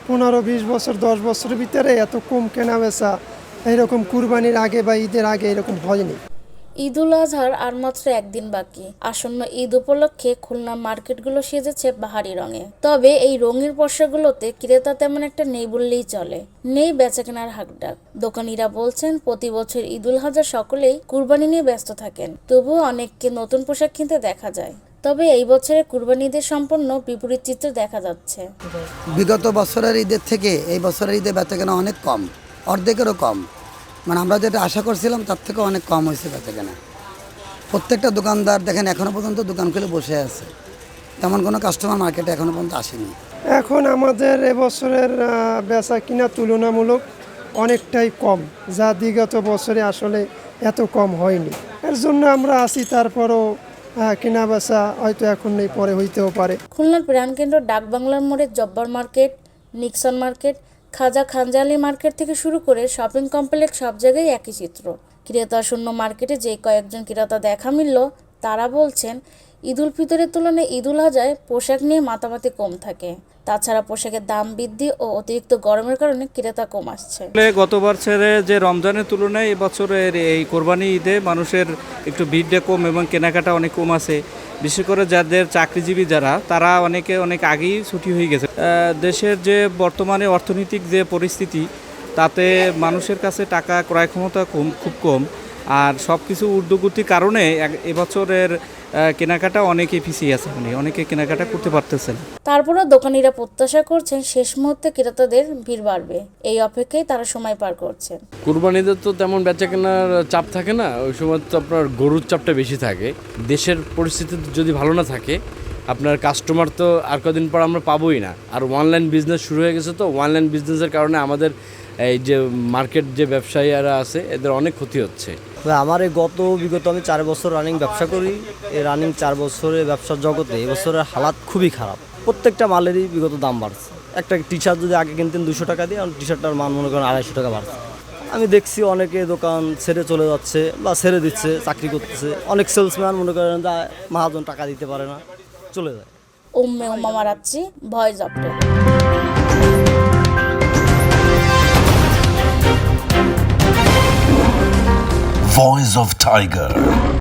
15-20 বছর 10 বছরের ভিতরে এত কম কেনা বেচা এরকম কুরবানির আগে বা ঈদের আগে এরকম হয়নি। ঈদুল আজহার আর মাত্র একদিন বাকি। আসন্ন ঈদ উপলক্ষে খুলনা মার্কেটগুলো সেজেছে বাহারি রঙে। তবে এই রঙের পসরাগুলোতে ক্রেতা তেমন একটা নেই বললেই চলে। নেই বেচাকেনার হাকডাক। দোকানিরা বলছেন প্রতি বছর ঈদুল আজহা সকলেই কুরবানি নিয়ে ব্যস্ত থাকেন, তবুও অনেককে নতুন পোশাক কিনতে দেখা যায়। তবে এই বছরে কুরবানি ঈদের সম্পূর্ণ বিপরীত চিত্র দেখা যাচ্ছে। বিগত বছরের ঈদের থেকে এই বছরের ঈদে বেচাকেনা অনেক কম, অর্ধেকেরও কম। মানে আমরা যেটা আশা করছিলাম তার থেকে অনেক কম হয়েছে বেচাকেনা। প্রত্যেকটা দোকানদার দেখেন এখনও পর্যন্ত দোকান খুলে বসে আছে, তেমন কোনো কাস্টমার মার্কেটে এখনও পর্যন্ত আসেনি। এখন আমাদের এবছরের বেচা কিনা তুলনামূলক অনেকটাই কম, যা বিগত বছরে আসলে এত কম হয়নি। এর জন্য আমরা আসি, তারপরও কেনা বেচা হয়তো এখন নেই, পরে হইতেও পারে। খুলনার প্রাণকেন্দ্র ডাকবাংলার মোড়ে জব্বার মার্কেট, নিক্সন মার্কেট, খাজা খানজালি মার্কেট থেকে শুরু করে শপিং কমপ্লেক্স সব জায়গায় একই চিত্র। ক্রেতা শূন্য মার্কেটে যে কয়েকজন ক্রেতা দেখা মিলল তারা বলছেন ঈদুল ফিতরের তুলনায় ঈদুল আজহায় পোশাক নিয়ে মাতামাতি কম থাকে। তাছাড়া পোশাকের দাম বৃদ্ধি ও অতিরিক্ত গরমের কারণে ক্রেতা কম আসছে। গত বছরে যে রমজানের তুলনায় এবছরের এই কোরবানি ঈদে মানুষের একটু ভিড়টা কম এবং কেনাকাটা অনেক কম আছে। বিশেষ করে যাদের চাকরিজীবী যারা, তারা অনেক আগেই ছুটি হয়ে গেছে। দেশের যে বর্তমানে অর্থনৈতিক যে পরিস্থিতি, তাতে মানুষের কাছে টাকা ক্রয় ক্ষমতা খুব কম। আর সব কিছু ঊর্ধ্বগতির কারণে এবছরের কেনাকাটা অনেকে পিছিয়ে আছে, অনেকে কেনাকাটা করতে পারতেছে না। তারপরও দোকানিরা প্রত্যাশা করছেন শেষ মুহূর্তে ক্রেতাদের ভিড় বাড়বে, এই অপেক্ষায় তারা সময় পার করছেন। কুরবানিতে তো তেমন বেচা কেনার চাপ থাকে না, ওই সময় তো আপনার গরুর চাপটা বেশি থাকে। দেশের পরিস্থিতি যদি ভালো না থাকে, আপনার কাস্টমার তো আর কদিন পর আমরা পাবোই না। আর অনলাইন বিজনেস শুরু হয়ে গেছে, তো অনলাইন বিজনেসের কারণে আমাদের এই যে মার্কেট যে ব্যবসায়ীরা আছে এদের অনেক ক্ষতি হচ্ছে। আমার এই বিগত আমি 4 বছর রানিং ব্যবসা করি। এই রানিং 4 বছরের ব্যবসার জগতে এবছরের হালাত খুবই খারাপ। প্রত্যেকটা মালেরই বিগত দাম বাড়ছে। একটা টি শার্ট যদি আগে কিনতেন 200 টাকা দিয়ে, টি শার্টটার মান মনে করেন 250 টাকা বাড়ছে। আমি দেখছি অনেকে দোকান ছেড়ে চলে যাচ্ছে বা ছেড়ে দিচ্ছে, চাকরি করতেছে। অনেক সেলসম্যান মনে করেন মহাজন টাকা দিতে পারে না, চলে যায়। উম্মে উম্মামা রাচ্ছি, voice of tech. Voice of Tiger.